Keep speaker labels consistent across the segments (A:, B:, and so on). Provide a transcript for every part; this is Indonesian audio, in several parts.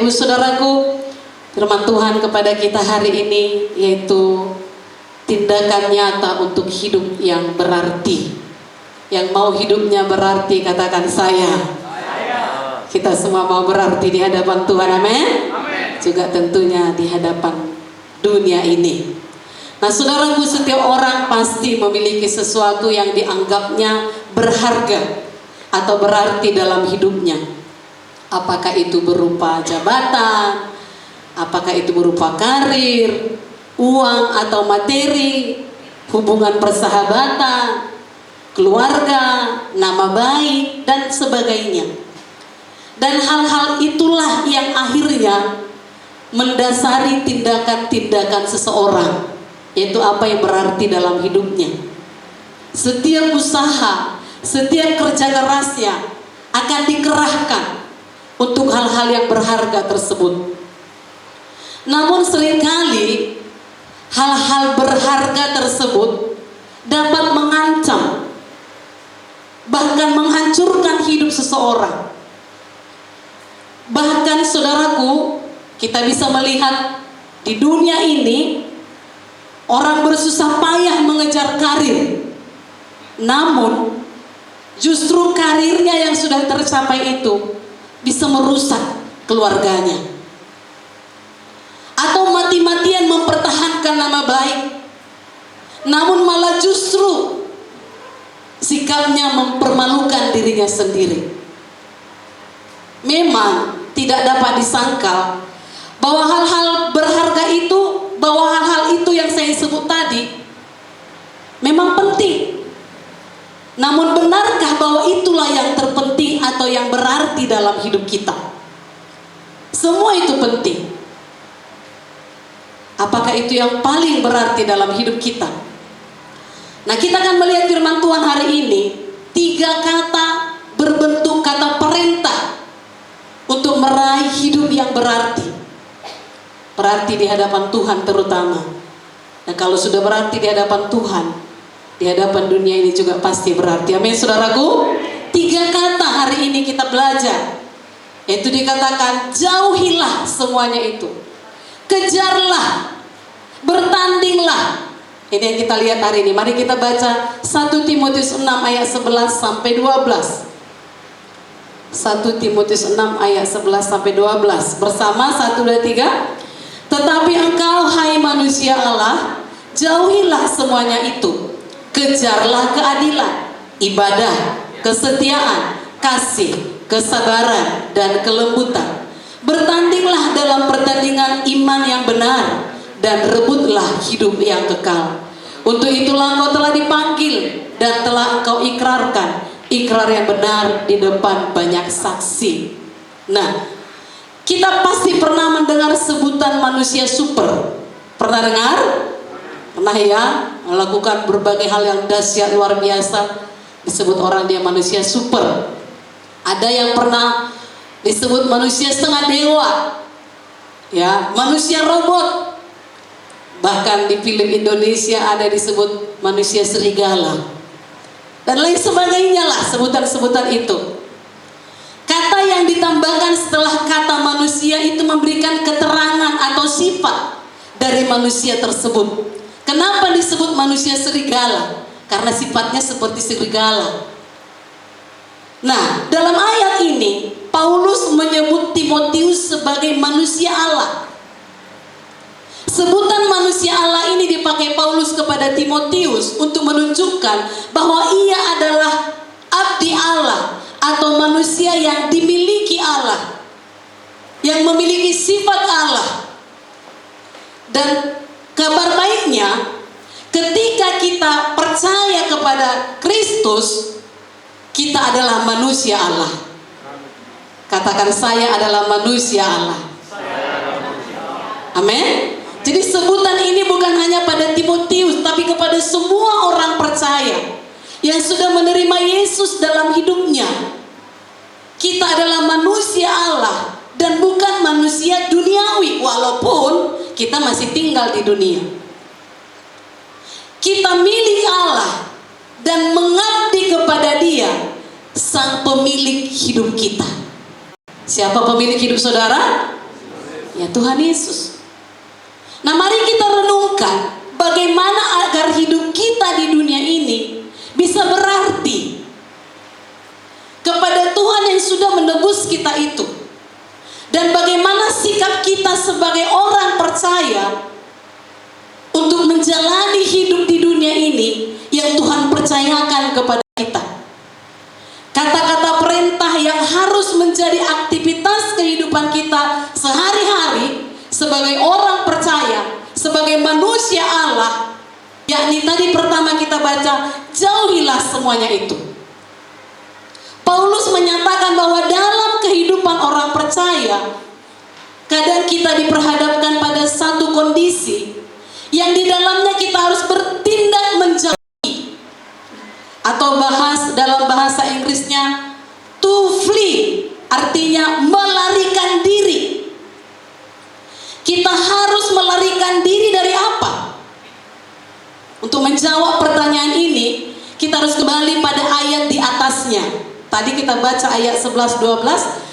A: Ibu saudaraku, firman Tuhan kepada kita hari ini yaitu tindakan nyata untuk hidup yang berarti. Yang mau hidupnya berarti katakan saya. Kita semua mau berarti di hadapan Tuhan, amin? Juga tentunya di hadapan dunia ini. Nah saudaraku, setiap orang pasti memiliki sesuatu yang dianggapnya berharga atau berarti dalam hidupnya. Apakah itu berupa jabatan, apakah itu berupa karir, uang atau materi, hubungan persahabatan, keluarga, nama baik, dan sebagainya. Dan hal-hal itulah yang akhirnya mendasari tindakan-tindakan seseorang, yaitu apa yang berarti dalam hidupnya. Setiap usaha, setiap kerja kerasnya akan dikerahkan untuk hal-hal yang berharga tersebut. Namun seringkali hal-hal berharga tersebut dapat mengancam, bahkan menghancurkan hidup seseorang. Bahkan saudaraku, kita bisa melihat di dunia ini orang bersusah payah mengejar karir, namun justru karirnya yang sudah tercapai itu bisa merusak keluarganya, atau mati-matian mempertahankan nama baik, namun malah justru sikapnya mempermalukan dirinya sendiri. Memang tidak dapat disangkal bahwa hal-hal berharga itu, bahwa hal-hal itu yang saya sebut tadi memang penting. Namun benarkah bahwa itulah yang terpenting atau yang berarti dalam hidup kita? Semua itu penting. Apakah itu yang paling berarti dalam hidup kita? Nah, kita akan melihat firman Tuhan hari ini, 3 kata berbentuk kata perintah untuk meraih hidup yang berarti. Berarti di hadapan Tuhan terutama. Nah, kalau sudah berarti di hadapan Tuhan, di hadapan dunia ini juga pasti berarti. Amin saudaraku. 3 kata hari ini kita belajar, yaitu dikatakan jauhilah semuanya itu, kejarlah, bertandinglah. Ini yang kita lihat hari ini. Mari kita baca 1 Timotius 6 ayat 11 sampai 12. 1 Timotius 6 ayat 11 sampai 12 bersama. 1, 2, 3. Tetapi engkau hai manusia Allah, jauhilah semuanya itu, kejarlah keadilan, ibadah, kesetiaan, kasih, kesabaran, dan kelembutan. Bertandinglah dalam pertandingan iman yang benar, dan rebutlah hidup yang kekal. Untuk itulah engkau telah dipanggil dan telah engkau ikrarkan ikrar yang benar di depan banyak saksi. Nah, kita pasti pernah mendengar sebutan manusia super. Pernah dengar? Pernah ya, melakukan berbagai hal yang dahsyat luar biasa, disebut orang dia manusia super. Ada yang pernah disebut manusia setengah dewa, ya, manusia robot. Bahkan di film Indonesia ada disebut manusia serigala, dan lain sebagainya lah sebutan-sebutan itu. Kata yang ditambahkan setelah kata manusia itu memberikan keterangan atau sifat dari manusia tersebut. Kenapa disebut manusia serigala? Karena sifatnya seperti serigala. Nah, dalam ayat ini Paulus menyebut Timotius sebagai manusia Allah. Sebutan manusia Allah ini dipakai Paulus kepada Timotius untuk menunjukkan bahwa ia adalah abdi Allah atau manusia yang dimiliki Allah, yang memiliki sifat Allah. Dan kabar baiknya, ketika kita percaya kepada Kristus, kita adalah manusia Allah. Katakan, saya adalah manusia Allah. Amin. Jadi sebutan ini bukan hanya pada Timotius, tapi kepada semua orang percaya yang sudah menerima Yesus dalam hidupnya. Kita adalah manusia Allah dan bukan manusia duniawi, walaupun kita masih tinggal di dunia. Kita milik Allah dan mengabdi kepada Dia, sang pemilik hidup kita. Siapa pemilik hidup saudara? Ya Tuhan Yesus. Nah, mari kita renungkan bagaimana agar hidup kita di dunia ini bisa berarti kepada Tuhan yang sudah menebus kita itu. Dan bagaimana sikap kita sebagai orang percaya untuk menjalani hidup di dunia ini yang Tuhan percayakan kepada kita. Kata-kata perintah yang harus menjadi aktivitas kehidupan kita sehari-hari sebagai orang percaya, sebagai manusia Allah, yakni tadi pertama kita baca, jauhilah semuanya itu. Paulus menyatakan bahwa dalam kehidupan orang percaya, kadang kita diperhadapkan pada satu kondisi yang di dalamnya kita harus bertindak menjauhi, atau dalam bahasa Inggrisnya to flee, artinya melarikan diri. Kita harus melarikan diri dari apa? Untuk menjawab pertanyaan ini, kita harus kembali pada ayat di atasnya. Tadi kita baca ayat 11-12,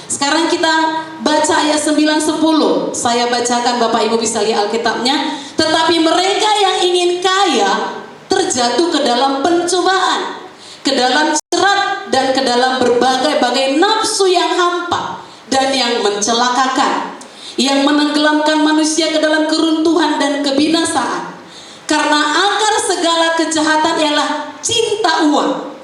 A: sekarang kita baca ayat 9-10. Saya bacakan, Bapak Ibu bisa lihat Alkitabnya. Tetapi mereka yang ingin kaya terjatuh ke dalam pencobaan, ke dalam cerat, dan ke dalam berbagai-bagai nafsu yang hampa dan yang mencelakakan, yang menenggelamkan manusia ke dalam keruntuhan dan kebinasaan. Karena akar segala kejahatan ialah cinta uang.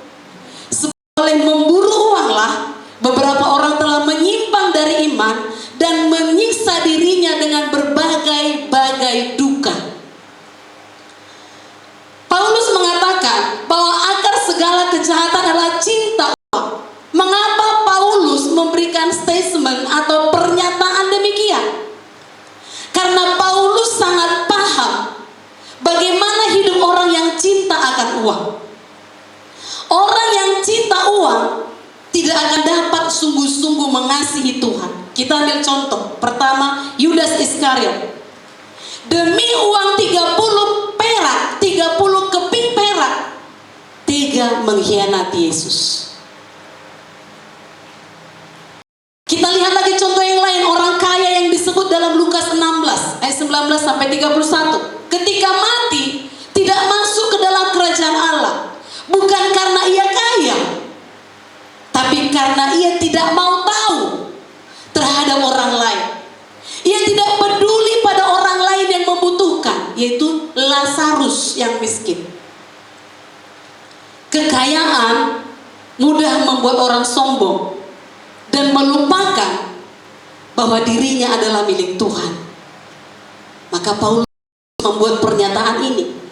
A: Oleh memburu uanglah beberapa orang telah menyimpang dari iman dan menyiksa dirinya dengan berbagai-bagai duka. Paulus mengatakan bahwa akar segala kejahatan adalah cinta uang. Mengapa Paulus memberikan statement atau pernyataan demikian? Karena Paulus sangat paham bagaimana hidup orang yang cinta akan uang. Orang yang cinta uang tidak akan dapat sungguh-sungguh mengasihi Tuhan. Kita ambil contoh. Pertama, Yudas Iskariot. Demi uang 30 perak, 30 keping perak, tega mengkhianati Yesus. Kita lihat lagi contoh yang lain, orang kaya yang disebut dalam Lukas 16 ayat 19 sampai 31. Ketika mati, tidak masuk ke dalam kerajaan Allah. Bukan karena ia kaya, tapi karena ia tidak mau tahu terhadap orang lain. Ia tidak peduli pada orang lain yang membutuhkan, yaitu Lazarus yang miskin. Kekayaan mudah membuat orang sombong dan melupakan bahwa dirinya adalah milik Tuhan. Maka Paulus membuat pernyataan ini.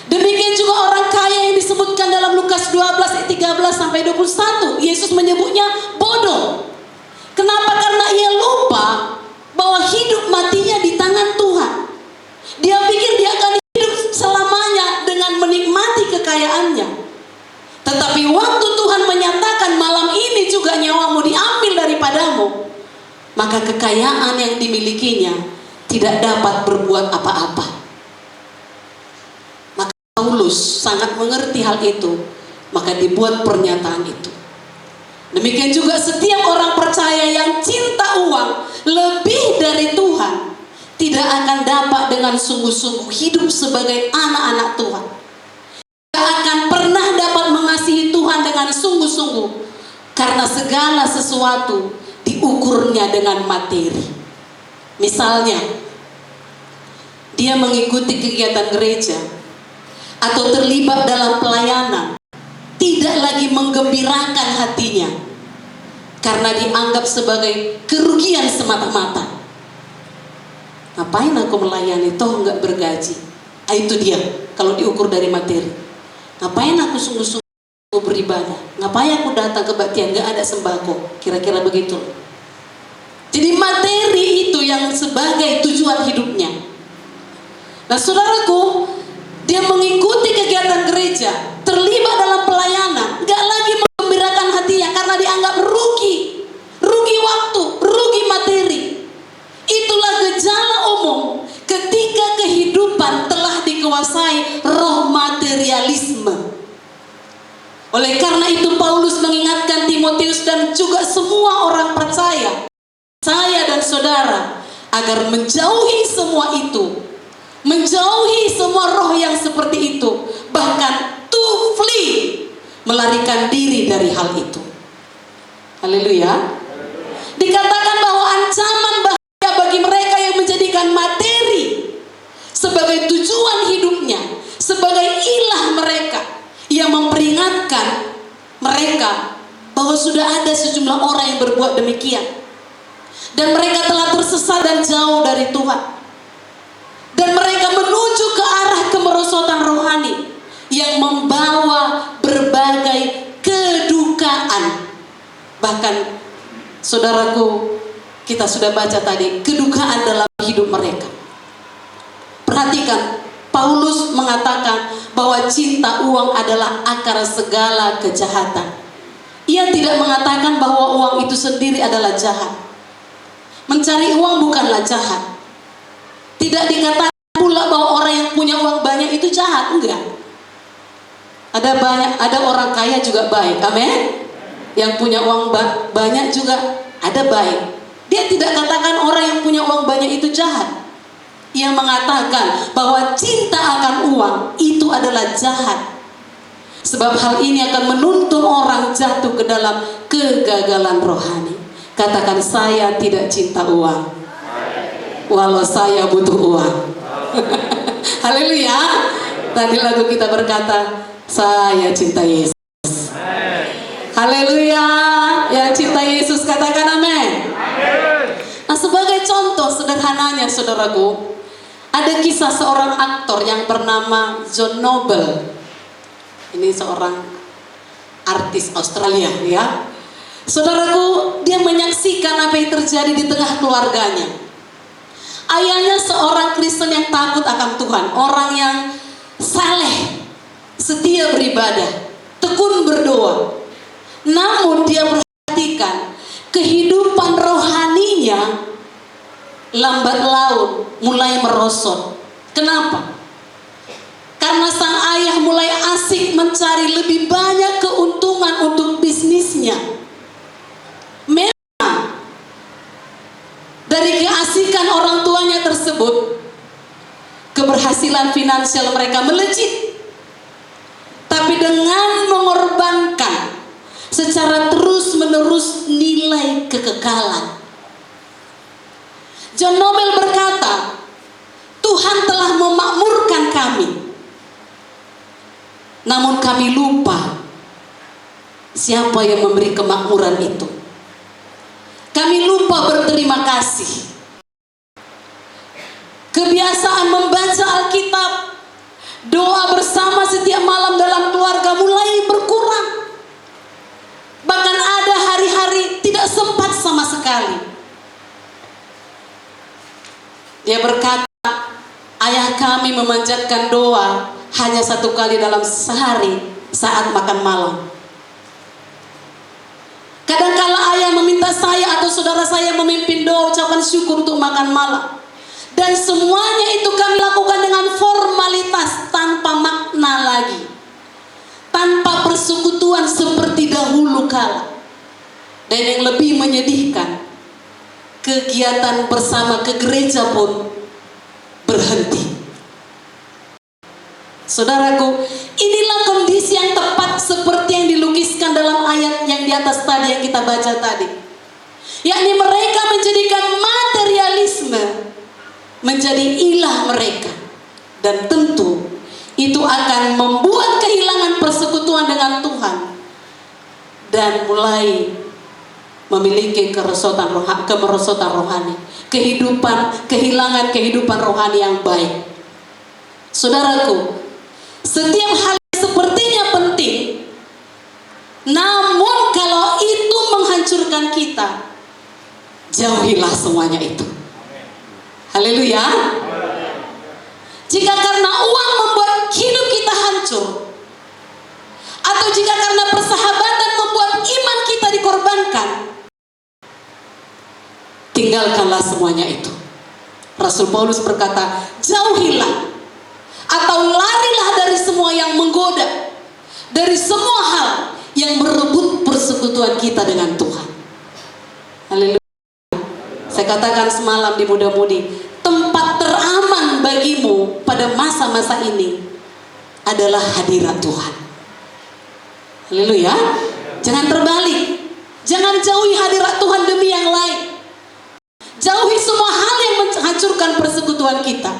A: Demikian juga orang kaya yang disebutkan dalam Lukas 12 ayat 13 sampai 21. Yesus menyebutnya bodoh. Kenapa? Karena ia lupa bahwa hidup matinya di tangan Tuhan. Dia pikir dia akan hidup selamanya dengan menikmati kekayaannya. Tetapi waktu Tuhan menyatakan malam ini juga nyawamu diambil daripadamu, maka kekayaan yang dimilikinya tidak dapat berbuat apa-apa. Paulus sangat mengerti hal itu, maka dibuat pernyataan itu. Demikian juga setiap orang percaya yang cinta uang lebih dari Tuhan tidak akan dapat dengan sungguh-sungguh hidup sebagai anak-anak Tuhan. Tidak akan pernah dapat mengasihi Tuhan dengan sungguh-sungguh, karena segala sesuatu diukurnya dengan materi. Misalnya, dia mengikuti kegiatan gereja atau terlibat dalam pelayanan, tidak lagi menggembirakan hatinya karena dianggap sebagai kerugian semata-mata. Ngapain aku melayani, toh nggak bergaji? Itu dia kalau diukur dari materi. Ngapain aku sungguh-sungguh beribadah? Ngapain aku datang kebaktian, nggak ada sembako? Kira-kira begitu. Jadi materi itu yang sebagai tujuan hidupnya. Nah saudaraku, dia mengikuti kegiatan gereja, terlibat dalam pelayanan, gak lagi menggembirakan hatinya karena dianggap rugi waktu, rugi materi. Itulah gejala umum ketika kehidupan telah dikuasai roh materialisme. Oleh karena itu Paulus mengingatkan Timotius dan juga semua orang percaya, saya dan saudara, agar menjauhi semua itu, menjauhi semua roh yang seperti itu, bahkan to flee, melarikan diri dari hal itu. Haleluya. Dikatakan bahwa ancaman bahaya bagi mereka yang menjadikan materi sebagai tujuan hidupnya, sebagai ilah mereka, yang memperingatkan mereka bahwa sudah ada sejumlah orang yang berbuat demikian, dan mereka telah tersesat dan jauh dari Tuhan, dan mereka menuju ke arah kemerosotan rohani yang membawa berbagai kedukaan. Bahkan saudaraku, kita sudah baca tadi, kedukaan dalam hidup mereka. Perhatikan, Paulus mengatakan bahwa cinta uang adalah akar segala kejahatan. Ia tidak mengatakan bahwa uang itu sendiri adalah jahat. Mencari uang bukanlah jahat. Tidak dikatakan pula bahwa orang yang punya uang banyak itu jahat, enggak. Ada orang kaya juga baik, amin. Yang punya uang banyak juga ada baik. Dia tidak katakan orang yang punya uang banyak itu jahat. Ia mengatakan bahwa cinta akan uang itu adalah jahat, sebab hal ini akan menuntun orang jatuh ke dalam kegagalan rohani. Katakan, saya tidak cinta uang, walau saya butuh uang. Haleluya. Tadi lagu kita berkata, saya cinta Yesus. Haleluya. Yang cinta Yesus katakan amin. Nah, sebagai contoh sederhananya saudaraku, ada kisah seorang aktor yang bernama John Noble. Ini seorang artis Australia, ya. Saudaraku, dia menyaksikan apa yang terjadi di tengah keluarganya. Ayahnya seorang Kristen yang takut akan Tuhan, orang yang saleh, setia beribadah, tekun berdoa. Namun dia perhatikan kehidupan rohaninya lambat laun mulai merosot. Kenapa? Karena sang ayah mulai asik mencari lebih banyak keuntungan untuk bisnisnya. Memang dari keasikan orang tuanya tersebut, keberhasilan finansial mereka melejit. Tapi dengan mengorbankan secara terus-menerus nilai kekekalan. John Noble berkata, Tuhan telah memakmurkan kami, namun kami lupa siapa yang memberi kemakmuran itu. Kami lupa berterima kasih. Kebiasaan membaca Alkitab, doa bersama setiap malam dalam keluarga mulai berkurang. Bahkan ada hari-hari tidak sempat sama sekali. Dia berkata, ayah kami memanjatkan doa hanya 1 kali dalam sehari saat makan malam. Kadangkala ayah meminta saya atau saudara saya memimpin doa ucapan syukur untuk makan malam. Dan semuanya itu kami lakukan dengan formalitas, tanpa makna lagi, tanpa persekutuan seperti dahulu kala. Dan yang lebih menyedihkan, kegiatan bersama ke gereja pun berhenti. Saudaraku, inilah kondisi yang tepat seperti yang dilukiskan dalam ayat yang di atas tadi yang kita baca tadi. Yakni mereka menjadikan materialisme menjadi ilah mereka. Dan tentu itu akan membuat kehilangan persekutuan dengan Tuhan dan mulai memiliki kemerosotan rohani, kehilangan kehidupan rohani yang baik. Saudaraku, setiap hal sepertinya penting, namun kalau itu menghancurkan kita, jauhilah semuanya itu. Haleluya. Jika karena uang membuat hidup kita hancur, atau jika karena persahabatan membuat iman kita dikorbankan, tinggalkanlah semuanya itu. Rasul Paulus berkata, jauhilah atau larilah dari semua yang menggoda, dari semua hal yang merebut persekutuan kita dengan Tuhan. Haleluya. Saya Saya katakan semalam di Muda-Mudi, tempat teraman bagimu pada masa-masa ini adalah hadirat Tuhan. Haleluya. Jangan terbalik. Jangan jauhi hadirat Tuhan demi yang lain. Jauhi semua hal yang menghancurkan persekutuan kita.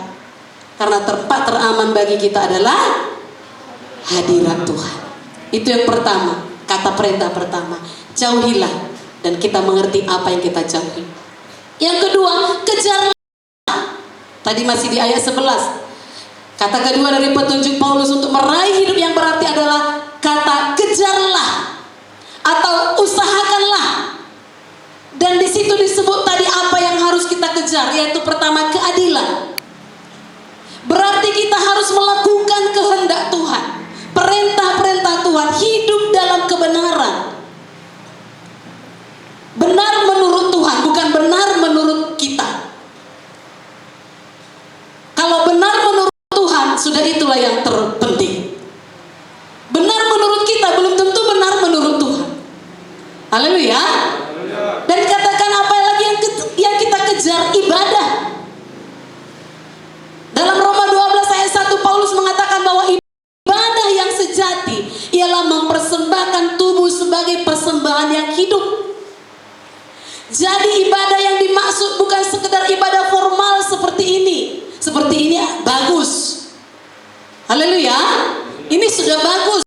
A: Karena tempat teraman bagi kita adalah hadirat Tuhan. Itu yang pertama, kata perintah pertama. Jauhilah, dan kita mengerti apa yang kita jauhi. Yang kedua, kejarlah. Tadi masih di ayat 11. Kata kedua dari petunjuk Paulus untuk meraih hidup yang berarti adalah kata kejarlah atau usahakanlah. Dan di situ disebut tadi apa yang harus kita kejar, yaitu pertama keadilan. Berarti kita harus melakukan kehendak Tuhan, perintah-perintah Tuhan, hidup dalam kebenaran. Benar menurut Tuhan, bukan benar menurut kita. Kalau benar menurut Tuhan, sudah itulah yang terpenting. Benar menurut kita belum tentu benar menurut Tuhan. Haleluya. Dan katakan apa lagi yang kita kejar? Ibadah. Dalam Roma 12 ayat 1 Paulus mengatakan bahwa ibadah yang sejati ialah mempersembahkan tubuh sebagai persembahan yang hidup. Jadi ibadah yang dimaksud bukan sekedar ibadah formal seperti ini. Seperti ini bagus. Haleluya. Ini sudah bagus.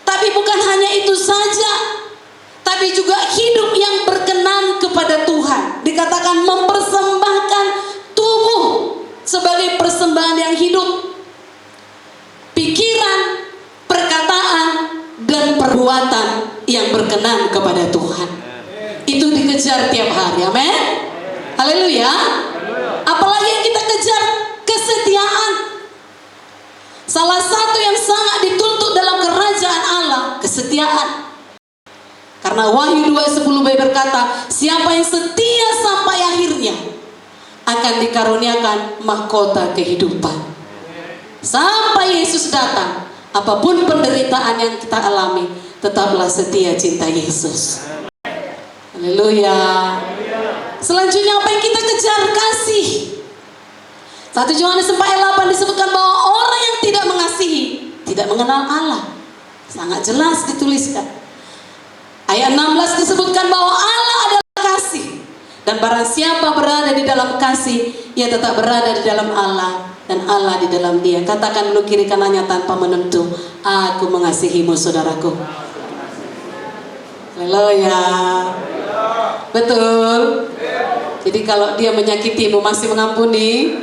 A: Tapi bukan hanya itu saja. Tapi juga hidup yang berkenan kepada Tuhan. Dikatakan mempersembahkan tubuh sebagai persembahan yang hidup. Pikiran, perkataan, dan perbuatan yang berkenan kepada Tuhan. Itu dikejar tiap hari. Amin. Haleluya. Apalagi yang kita kejar? Kesetiaan. Salah satu yang sangat dituntut dalam kerajaan Allah, kesetiaan. Karena Wahyu 2:10b berkata, siapa yang setia sampai akhirnya akan dikaruniakan mahkota kehidupan. Sampai Yesus datang, apapun penderitaan yang kita alami, tetaplah setia cinta Yesus. Haleluya. Selanjutnya apa yang kita kejar? Kasih. 1 Yohanes 4:8 disebutkan bahwa orang yang tidak mengasihi tidak mengenal Allah. Sangat jelas dituliskan. Ayat 16 disebutkan bahwa Allah adalah kasih. Dan barang siapa berada di dalam kasih, ia tetap berada di dalam Allah dan Allah di dalam dia. Katakan dulu kiri kanannya tanpa menentu, aku mengasihimu saudaraku. Haleluya. Betul. Jadi kalau dia menyakitimu masih mengampuni.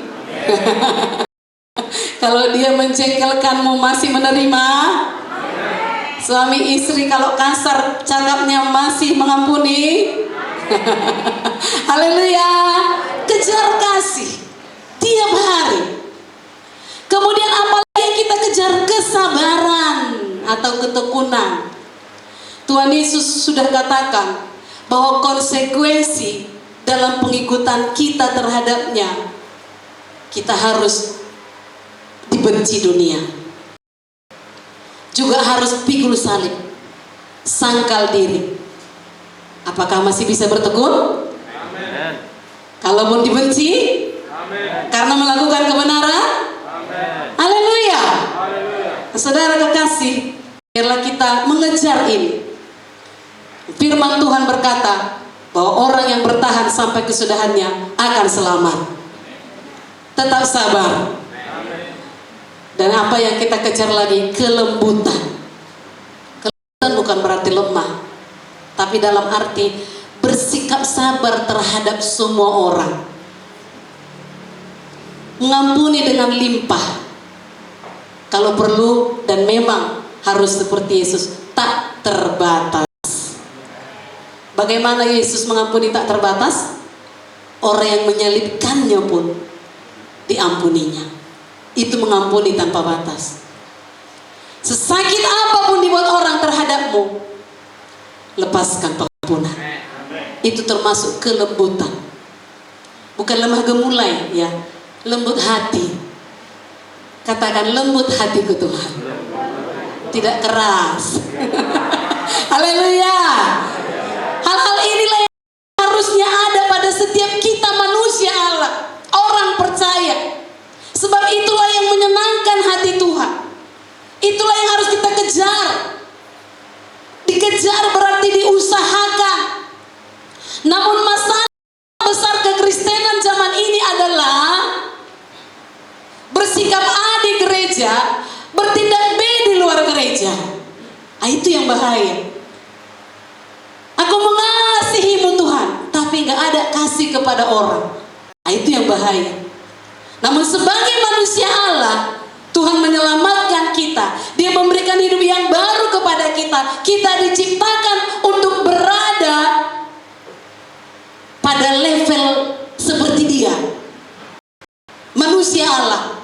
A: Kalau dia menjengkelkanmu masih menerima. Suami istri kalau kasar cakapnya masih mengampuni. Haleluya. Kejar kasih tiap hari. Kemudian apalagi yang kita kejar? Kesabaran atau ketekunan. Tuhan Yesus sudah katakan bahwa konsekuensi dalam pengikutan kita terhadapnya, kita harus dibenci dunia, juga harus pikul salib, sangkal diri. Apakah masih bisa bertekun? Amen. Kalau mau dibenci, amen, karena melakukan kebenaran, haleluya. Saudara kekasih, biarlah kita mengejar ini. Firman Tuhan berkata bahwa orang yang bertahan sampai kesudahannya akan selamat. Tetap sabar. Dan apa yang kita kejar lagi? Kelembutan. Kelembutan bukan berarti lemah, tapi dalam arti bersikap sabar terhadap semua orang. Mengampuni dengan limpah. Kalau perlu dan memang harus seperti Yesus, tak terbatas. Bagaimana Yesus mengampuni tak terbatas? Orang yang menyalibkannya pun diampuninya. Itu mengampuni tanpa batas. Sesakit apapun dibuat orang terhadapmu, lepaskan pengampunan. Itu termasuk kelembutan. Bukan lemah gemulai, ya, lembut hati. Katakan lembut hatiku Tuhan, tidak keras. Haleluya. Hal-hal inilah yang harusnya ada pada setiap gereja, bertindak B di luar gereja. Itu yang bahaya. Aku mengasihimu Tuhan, tapi gak ada kasih kepada orang. Itu yang bahaya. Namun sebagai manusia Allah, Tuhan menyelamatkan kita. Dia memberikan hidup yang baru kepada kita. Kita diciptakan untuk berada pada level seperti Dia, manusia Allah.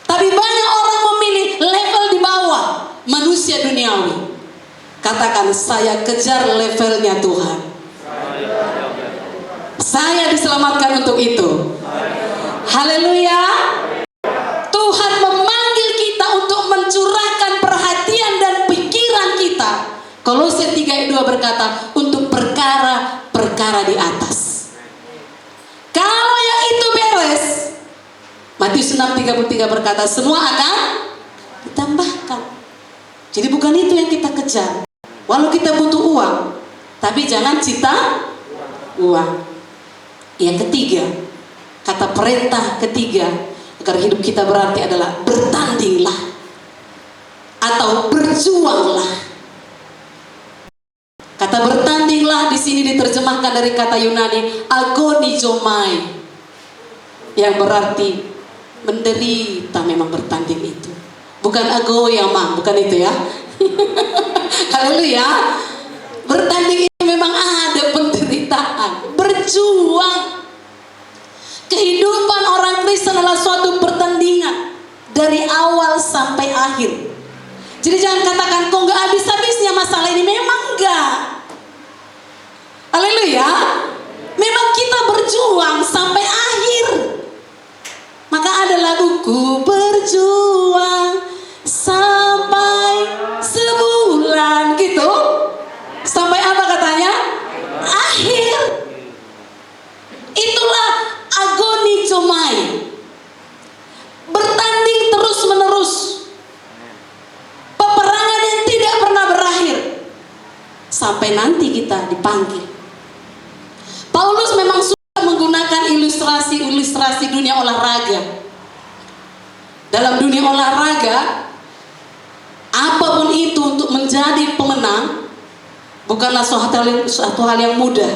A: Tapi banyak orang memilih level di bawah, manusia duniawi. Katakan, saya kejar levelnya Tuhan. Saya diselamatkan untuk itu. Haleluya. Tuhan memanggil kita untuk mencurahkan perhatian dan pikiran kita. Kolose 3 ayat 2 berkata, untuk perkara-perkara di atas. Kalau yang itu beres, Matius 6:33 berkata, semua akan ditambahkan. Jadi bukan itu yang kita kejar. Walau kita butuh uang, tapi jangan cita uang. Yang ketiga, kata perintah ketiga agar hidup kita berarti adalah bertandinglah atau berjuanglah. Kata bertandinglah di sini diterjemahkan dari kata Yunani agonizomai, yang berarti menderita. Memang bertanding itu bukan agoyama, bukan itu ya. Haleluya. Bertanding itu memang ada penderitaan, berjuang. Kehidupan orang Kristen adalah suatu pertandingan dari awal sampai akhir. Jadi jangan katakan kok nggak habis-habisnya masalah ini. Memang enggak. Haleluya. Memang kita berjuang sampai akhir. Maka ada laguku, berjuang sampai sebulan gitu. Sampai apa katanya? Akhir. Itulah agonizomai. Bertanding terus menerus. Peperangan yang tidak pernah berakhir. Sampai nanti kita dipanggil. Paulus memang suka menggunakan ilustrasi dunia olahraga. Dalam dunia olahraga, apapun itu untuk menjadi pemenang bukanlah suatu hal yang mudah.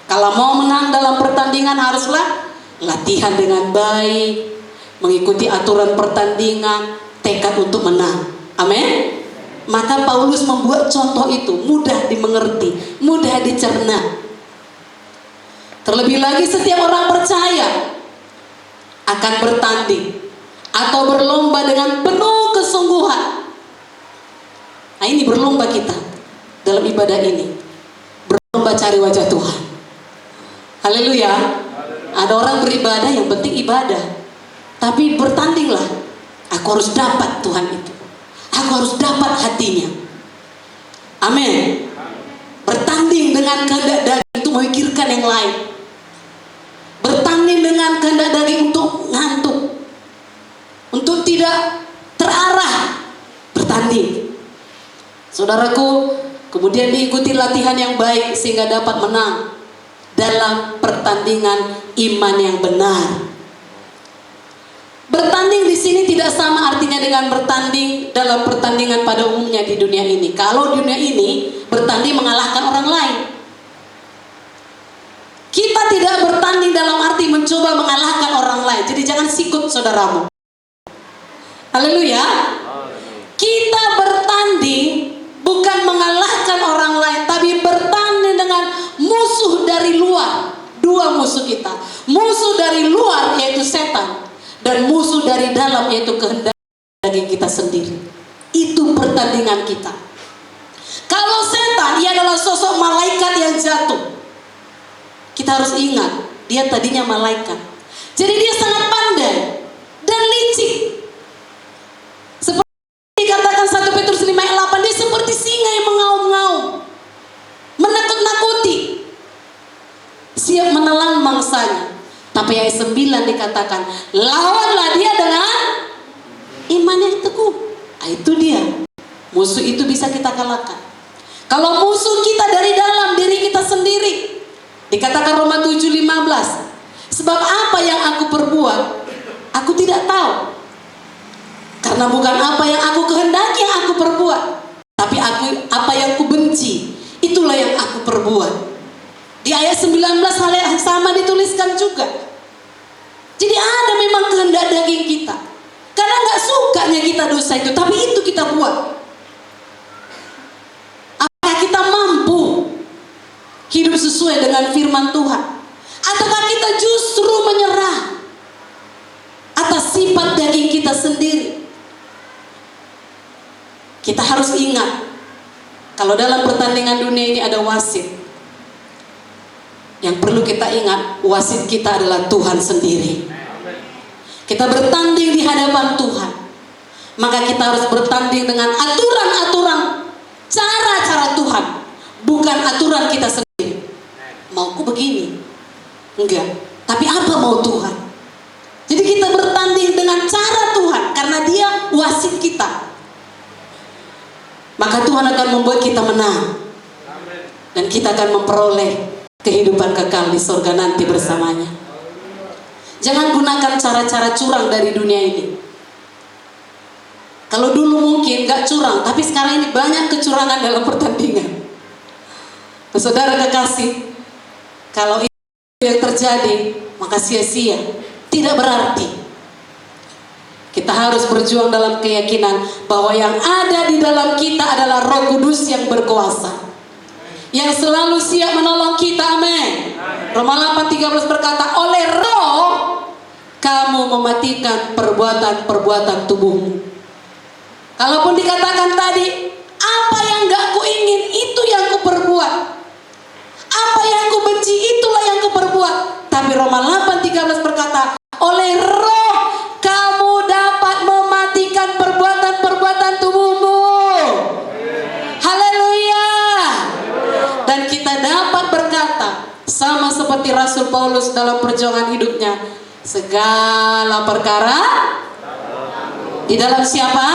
A: Kalau mau menang dalam pertandingan haruslah latihan dengan baik, mengikuti aturan pertandingan, tekad untuk menang. Amin. Maka Paulus membuat contoh itu mudah dimengerti, mudah dicerna. Terlebih lagi setiap orang percaya akan bertanding atau berlomba dengan penuh kesungguhan. Nah, ini berlomba kita dalam ibadah ini. Berlomba cari wajah Tuhan. Haleluya. Ada orang beribadah yang penting ibadah, tapi bertandinglah. Aku harus dapat Tuhan itu. Aku harus dapat hatinya. Amin. Bertanding dengan kehendak daging untuk memikirkan yang lain. Bertanding dengan kehendak daging untuk ngantuk, untuk tidak terarah. Bertanding. Saudaraku, kemudian diikuti latihan yang baik sehingga dapat menang dalam pertandingan iman yang benar. Bertanding di sini tidak sama artinya dengan bertanding dalam pertandingan pada umumnya di dunia ini. Kalau dunia ini bertanding mengalahkan orang lain. Kita tidak bertanding dalam arti mencoba mengalahkan orang lain. Jadi jangan sikut saudaramu. Haleluya. Kita bertanding bukan mengalahkan orang lain, tapi bertanding dengan musuh dari luar. Dua musuh kita. Musuh dari luar yaitu setan, dan musuh dari dalam yaitu kehendak daging kita sendiri. Itu pertandingan kita. Kalau setan, ia adalah sosok malaikat yang jatuh. Kita harus ingat, dia tadinya malaikat. Jadi dia sangat pandai dan licik. Seperti dikatakan 1 Petrus 5 ayat 8, dia seperti singa yang mengaum-ngaum, menakut-nakuti, siap menelan mangsanya. Tapi ayat 9 dikatakan, lawanlah dia dengan iman yang teguh. Itu dia. Musuh itu bisa kita kalahkan. Kalau musuh kita dari dalam diri kita sendiri, dikatakan Roma 7:15, sebab apa yang aku perbuat, aku tidak tahu. Karena bukan apa yang aku kehendaki yang aku perbuat, tapi apa yang aku benci, itulah yang aku perbuat. Di ayat 19 hal yang sama dituliskan juga. Jadi ada memang kehendak daging kita. Karena gak sukanya kita dosa itu, tapi itu kita buat. Apakah kita mampu hidup sesuai dengan firman Tuhan? Ataukah kita justru menyerah atas sifat daging kita sendiri? Kita harus ingat, kalau dalam pertandingan dunia ini ada wasit. Yang perlu kita ingat, wasit kita adalah Tuhan sendiri. Kita bertanding di hadapan Tuhan, maka kita harus bertanding dengan aturan-aturan, cara-cara Tuhan, bukan aturan kita sendiri. Mauku begini, enggak, tapi apa mau Tuhan? Jadi kita bertanding dengan cara Tuhan, karena Dia wasit kita. Maka Tuhan akan membuat kita menang, dan kita akan memperoleh kehidupan kekal di surga nanti bersamanya. Jangan gunakan cara-cara curang dari dunia ini. Kalau dulu mungkin gak curang, tapi sekarang ini banyak kecurangan dalam pertandingan. Saudara kekasih, kalau itu yang terjadi, maka sia-sia, tidak berarti. Kita harus berjuang dalam keyakinan bahwa yang ada di dalam kita adalah Roh Kudus yang berkuasa, yang selalu siap menolong kita. Amin. Roma 8:13 berkata, oleh Roh kamu mematikan perbuatan-perbuatan tubuhmu. Kalaupun dikatakan tadi, apa yang gak ku ingin, itu yang ku perbuat. Apa yang ku benci, itulah yang ku perbuat. Tapi Roma 8:13 berkata, oleh Roh kamu dapat mematikan perbuatan-perbuatan tubuhmu. Haleluya. Dan kita dapat berkata, sama seperti Rasul Paulus dalam perjuangan hidupnya, segala perkara di dalam siapa?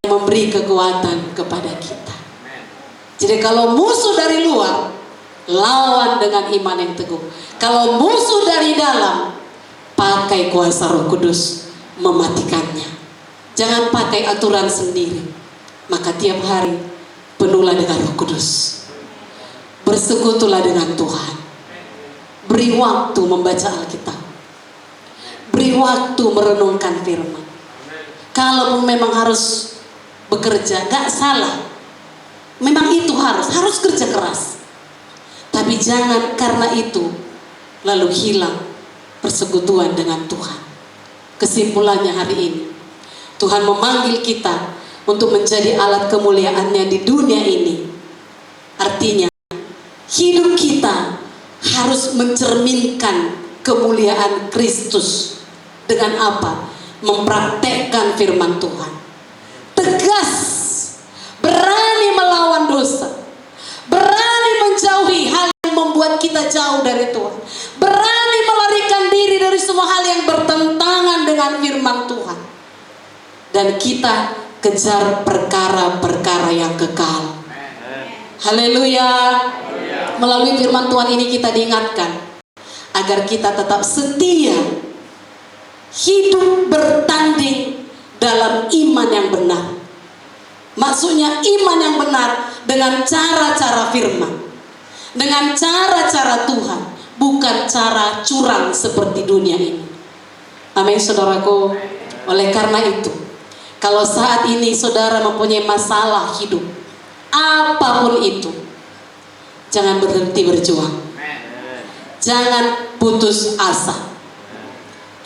A: Yang memberi kekuatan kepada kita. Jadi kalau musuh dari luar, lawan dengan iman yang teguh. Kalau musuh dari dalam, pakai kuasa Roh Kudus mematikannya. Jangan pakai aturan sendiri. Maka tiap hari penuhlah dengan Roh Kudus. Bersekutulah dengan Tuhan. Beri waktu membaca Alkitab. Beri waktu merenungkan firman. Kalau memang harus bekerja, gak salah. Memang itu harus kerja keras. Tapi jangan karena itu lalu hilang persekutuan dengan Tuhan. Kesimpulannya hari ini, Tuhan memanggil kita untuk menjadi alat kemuliaan-Nya di dunia ini. Artinya, hidup kita harus mencerminkan kemuliaan Kristus. Dengan apa? Mempraktekkan firman Tuhan. Tegas, berani melawan dosa, berani menjauhi hal yang membuat kita jauh dari Tuhan, berani melarikan diri dari semua hal yang bertentangan dengan firman Tuhan. Dan kita kejar perkara-perkara yang kekal. Haleluya. Melalui firman Tuhan ini kita diingatkan agar kita tetap setia, hidup bertanding dalam iman yang benar. Maksudnya iman yang benar dengan cara-cara firman, dengan cara-cara Tuhan, bukan cara curang seperti dunia ini. Amin, saudaraku. Oleh karena itu, kalau saat ini saudara mempunyai masalah hidup, apapun itu, jangan berhenti berjuang. Jangan putus asa.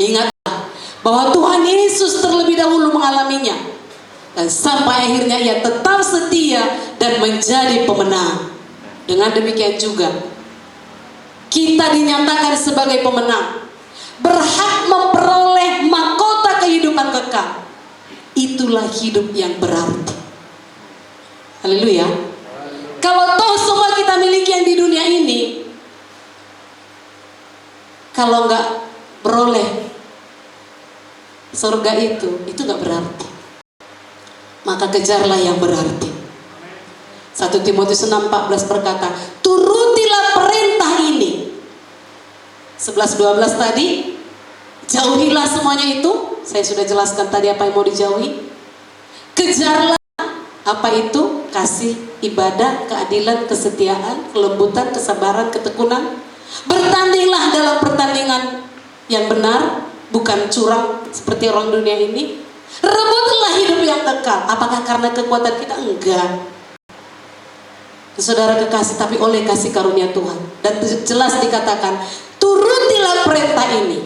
A: Ingatlah bahwa Tuhan Yesus terlebih dahulu mengalaminya, dan sampai akhirnya Ia tetap setia dan menjadi pemenang. Dengan demikian juga kita dinyatakan sebagai pemenang, berhak memperoleh mahkota kehidupan kekal. Itulah hidup yang berarti. Haleluya. Kalau toh semua kita miliki yang di dunia ini, kalau nggak beroleh surga itu nggak berarti. Maka kejarlah yang berarti. 1 Timotius 6:14 berkata, turutilah perintah ini. 11-12 tadi, jauhilah semuanya itu. Saya sudah jelaskan tadi apa yang mau dijauhi. Kejarlah apa itu? Kasih, ibadah, keadilan, kesetiaan, kelembutan, kesabaran, ketekunan. Bertandinglah dalam pertandingan yang benar, bukan curang seperti orang dunia ini. Rebutlah hidup yang kekal. Apakah karena kekuatan kita? Enggak. Saudara kekasih, tapi oleh kasih karunia Tuhan. Dan jelas dikatakan, turutilah perintah ini.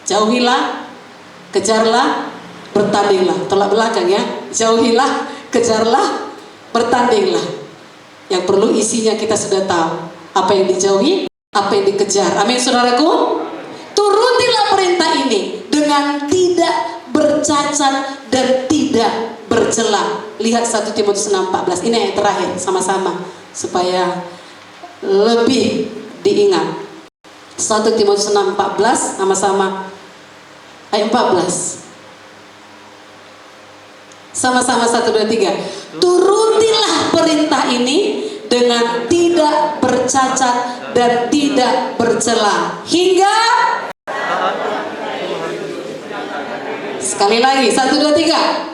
A: Jauhilah, kejarlah, bertandinglah. Tolak belakang ya. Jauhilah, kejarlah, bertandinglah. Yang perlu isinya kita sudah tahu. Apa yang dijauhi, apa yang dikejar. Amin saudaraku. Turutilah perintah ini dengan tidak bercacat dan tidak bercela. Lihat 1 Timotius 6:14. Ini yang terakhir sama-sama supaya lebih diingat. 1 Timotius 6:14 sama-sama. Ayat 14. Sama-sama 1, 2, 3. Turutilah perintah ini dengan tidak bercacat dan tidak bercela. Hingga sekali lagi 1, 2, 3.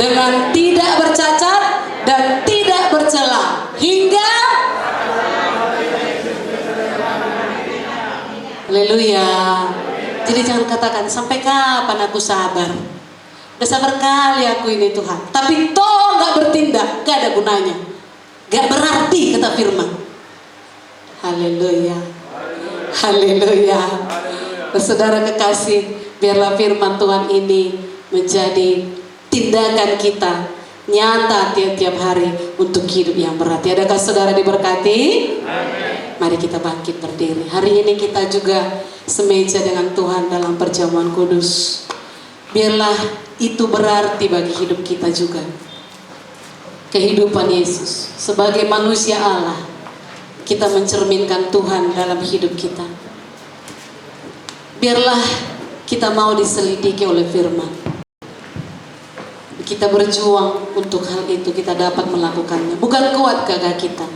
A: Dengan tidak bercacat dan tidak bercela. Hingga haleluya. Jadi jangan katakan, sampai kapan aku sabar? Udah sabar kali aku ini Tuhan, tapi toh gak bertindak, gak ada gunanya, gak berarti, kata firman. Haleluya. Haleluya. Saudara kekasih, biarlah firman Tuhan ini menjadi tindakan kita nyata tiap-tiap hari untuk hidup yang berarti. Adakah saudara diberkati? Amin. Mari kita bangkit berdiri. Hari ini kita juga semeja dengan Tuhan dalam perjamuan kudus. Biarlah itu berarti bagi hidup kita juga. Kehidupan Yesus sebagai manusia Allah, kita mencerminkan Tuhan dalam hidup kita. Biarlah kita mau diselidiki oleh firman. Kita berjuang untuk hal itu, kita dapat melakukannya. Bukan kuat gagah kita,